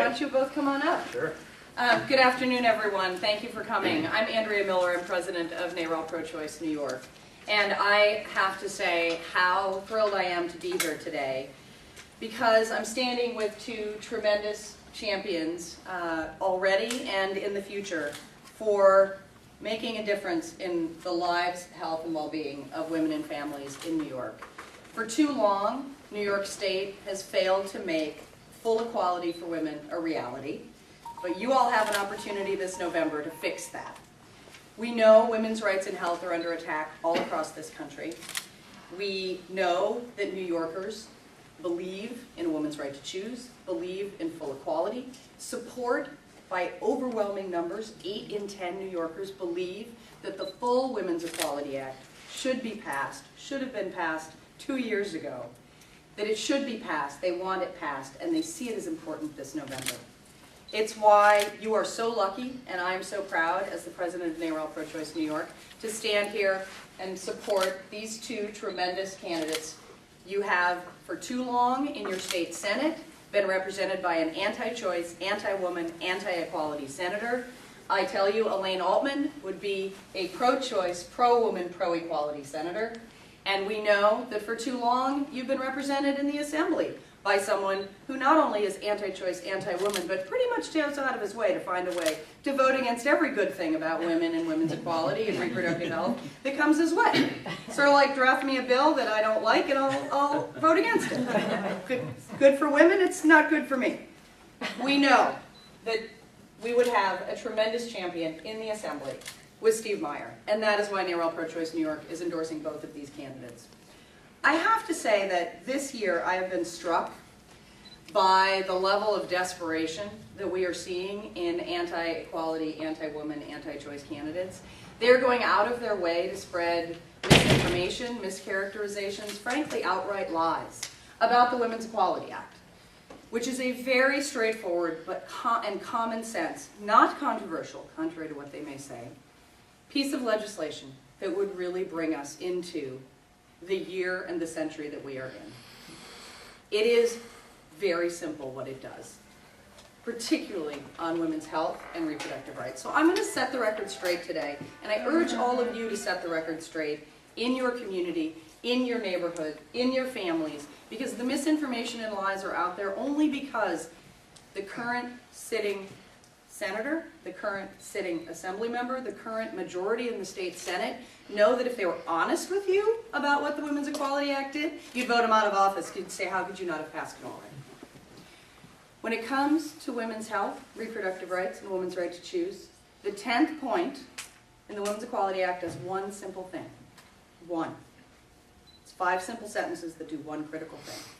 don't you both come on up? Sure. Good afternoon, everyone. Thank you for coming. I'm Andrea Miller. I'm president of NARAL Pro-Choice New York. And I have to say how thrilled I am to be here today because I'm standing with two tremendous champions already and in the future for making a difference in the lives, health, and well-being of women and families in New York. For too long, New York State has failed to make full equality for women a reality, but you all have an opportunity this November to fix that. We know women's rights and health are under attack all across this country. We know that New Yorkers believe in a woman's right to choose, believe in full equality, support by overwhelming numbers, 8 in 10 New Yorkers believe that the full Women's Equality Act should be passed, should have been passed 2 years ago, that it should be passed, they want it passed, and they see it as important this November. It's why you are so lucky, and I'm so proud as the president of NARAL Pro-Choice New York, to stand here and support these two tremendous candidates. You have, for too long in your state Senate, been represented by an anti-choice, anti-woman, anti-equality senator. I tell you, Elaine Altman would be a pro-choice, pro-woman, pro-equality senator. And we know that for too long, you've been represented in the Assembly by someone who not only is anti-choice, anti-woman, but pretty much goes out of his way to find a way to vote against every good thing about women and women's equality and reproductive health that comes his way. Sort of like draft me a bill that I don't like and I'll vote against it. Good for women, it's not good for me. We know that we would have a tremendous champion in the Assembly with Steve Meyer, and that is why NARAL Pro-Choice New York is endorsing both of these candidates. I have to say that this year I have been struck by the level of desperation that we are seeing in anti-equality, anti-woman, anti-choice candidates. They're going out of their way to spread misinformation, mischaracterizations, frankly outright lies about the Women's Equality Act, which is a very straightforward and common sense, not controversial, contrary to what they may say, piece of legislation that would really bring us into the year and the century that we are in. It is very simple what it does, particularly on women's health and reproductive rights. So I'm going to set the record straight today, and I urge all of you to set the record straight in your community, in your neighborhood, in your families, because the misinformation and lies are out there only because the current sitting senator, the current sitting assembly member, the current majority in the state Senate know that if they were honest with you about what the Women's Equality Act did, you'd vote them out of office. You'd say, how could you not have passed it already? When it comes to women's health, reproductive rights, and women's right to choose, the 10th point in the Women's Equality Act does one simple thing. One. It's 5 simple sentences that do one critical thing.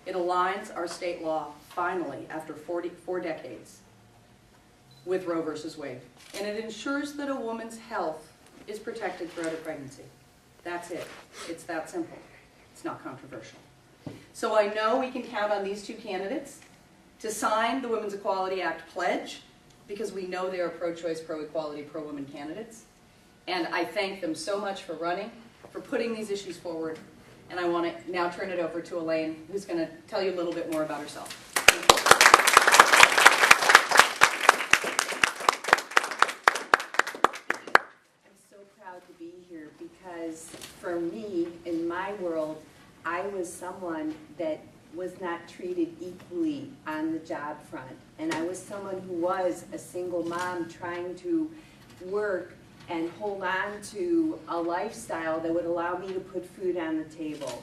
It aligns our state law, finally, after 4 decades, with Roe versus Wade. And it ensures that a woman's health is protected throughout a pregnancy. That's it. It's that simple. It's not controversial. So I know we can count on these two candidates to sign the Women's Equality Act pledge, because we know they are pro-choice, pro-equality, pro-women candidates. And I thank them so much for running, for putting these issues forward. And I want to now turn it over to Elaine, who's going to tell you a little bit more about herself. To be here because for me, in my world, I was someone that was not treated equally on the job front. And I was someone who was a single mom trying to work and hold on to a lifestyle that would allow me to put food on the table.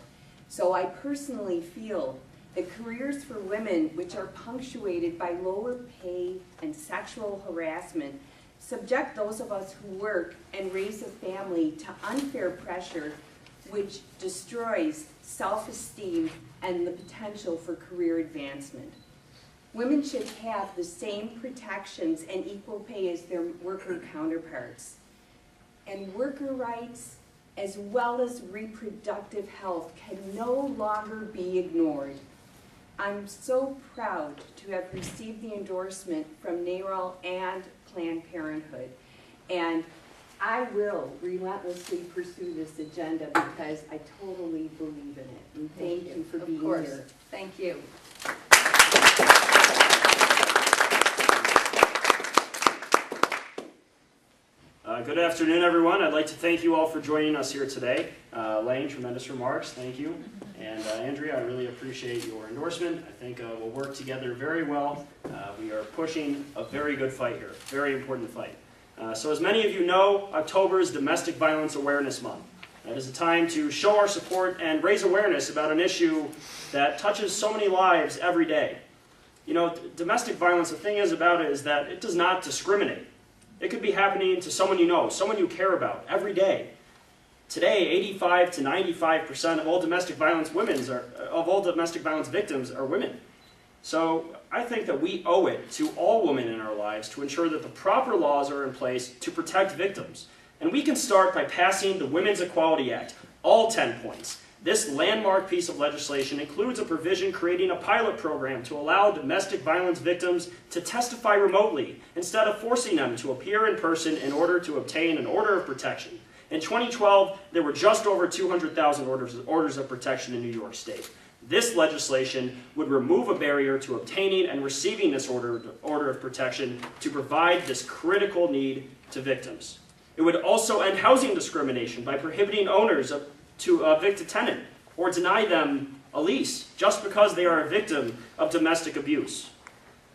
So I personally feel that careers for women, which are punctuated by lower pay and sexual harassment, subject those of us who work and raise a family to unfair pressure, which destroys self-esteem and the potential for career advancement. Women should have the same protections and equal pay as their worker counterparts. And worker rights, as well as reproductive health, can no longer be ignored. I'm so proud to have received the endorsement from NARAL and Planned Parenthood, and I will relentlessly pursue this agenda because I totally believe in it. And thank you for being here. Thank you. Good afternoon, everyone. I'd like to thank you all for joining us here today. Elaine, tremendous remarks. Thank you. And Andrea, I really appreciate your endorsement. I think we'll work together very well. We are pushing a very good fight here, very important fight. So as many of you know, October is Domestic Violence Awareness Month. It is a time to show our support and raise awareness about an issue that touches so many lives every day. You know, domestic violence, the thing is about it is that it does not discriminate. It could be happening to someone you know, someone you care about, every day. Today, 85 to 95% of all domestic violence victims are women. So I think that we owe it to all women in our lives to ensure that the proper laws are in place to protect victims. And we can start by passing the Women's Equality Act, all 10 points. This landmark piece of legislation includes a provision creating a pilot program to allow domestic violence victims to testify remotely instead of forcing them to appear in person in order to obtain an order of protection. In 2012, there were just over 200,000 orders of protection in New York State. This legislation would remove a barrier to obtaining and receiving this order of protection to provide this critical need to victims. It would also end housing discrimination by prohibiting owners to evict a tenant or deny them a lease just because they are a victim of domestic abuse.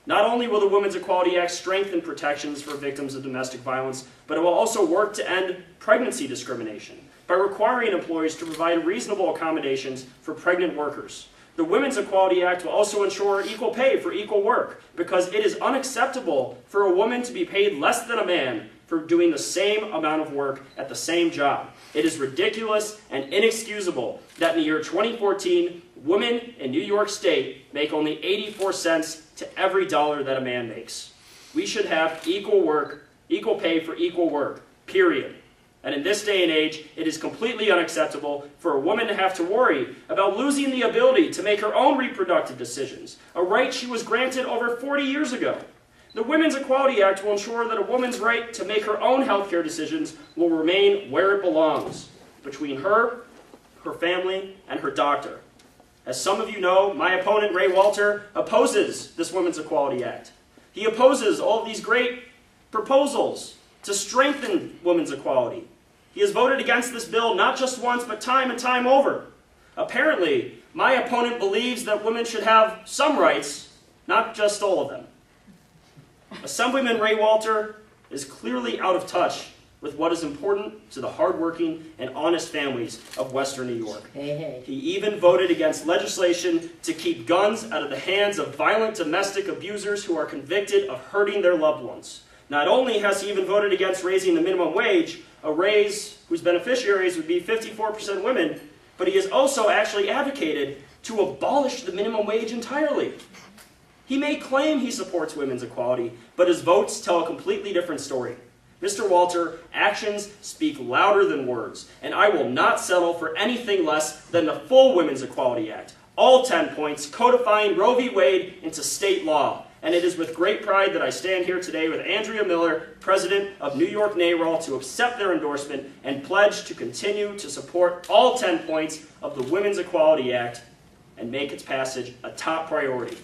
Not only will the Women's Equality Act strengthen protections for victims of domestic violence, but it will also work to end pregnancy discrimination by requiring employers to provide reasonable accommodations for pregnant workers. The Women's Equality Act will also ensure equal pay for equal work because it is unacceptable for a woman to be paid less than a man for doing the same amount of work at the same job. It is ridiculous and inexcusable that in the year 2014, women in New York State make only 84 cents to every dollar that a man makes. We should have equal pay for equal work, period. And in this day and age, it is completely unacceptable for a woman to have to worry about losing the ability to make her own reproductive decisions, a right she was granted over 40 years ago. The Women's Equality Act will ensure that a woman's right to make her own health care decisions will remain where it belongs, between her, her family, and her doctor. As some of you know, my opponent, Ray Walter, opposes this Women's Equality Act. He opposes all of these great proposals to strengthen women's equality. He has voted against this bill not just once, but time and time over. Apparently, my opponent believes that women should have some rights, not just all of them. Assemblyman Ray Walter is clearly out of touch with what is important to the hardworking and honest families of Western New York. He even voted against legislation to keep guns out of the hands of violent domestic abusers who are convicted of hurting their loved ones. Not only has he even voted against raising the minimum wage, a raise whose beneficiaries would be 54% women, but he has also actually advocated to abolish the minimum wage entirely. He may claim he supports women's equality, but his votes tell a completely different story. Mr. Walter, actions speak louder than words, and I will not settle for anything less than the full Women's Equality Act, all 10 points codifying Roe v. Wade into state law. And it is with great pride that I stand here today with Andrea Miller, President of New York NARAL, to accept their endorsement and pledge to continue to support all 10 points of the Women's Equality Act and make its passage a top priority.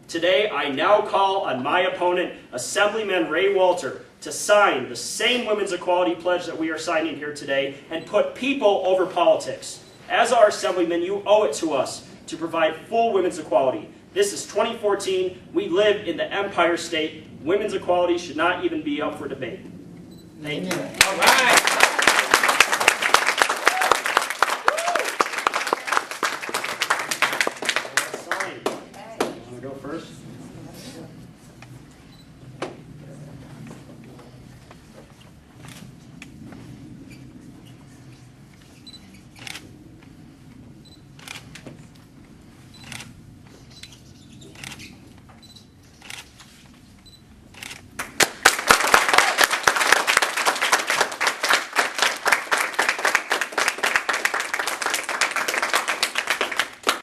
Today, I now call on my opponent, Assemblyman Ray Walter, to sign the same Women's Equality Pledge that we are signing here today and put people over politics. As our Assemblyman, you owe it to us to provide full women's equality. This is 2014. We live in the Empire State. Women's equality should not even be up for debate. Thank you. All right.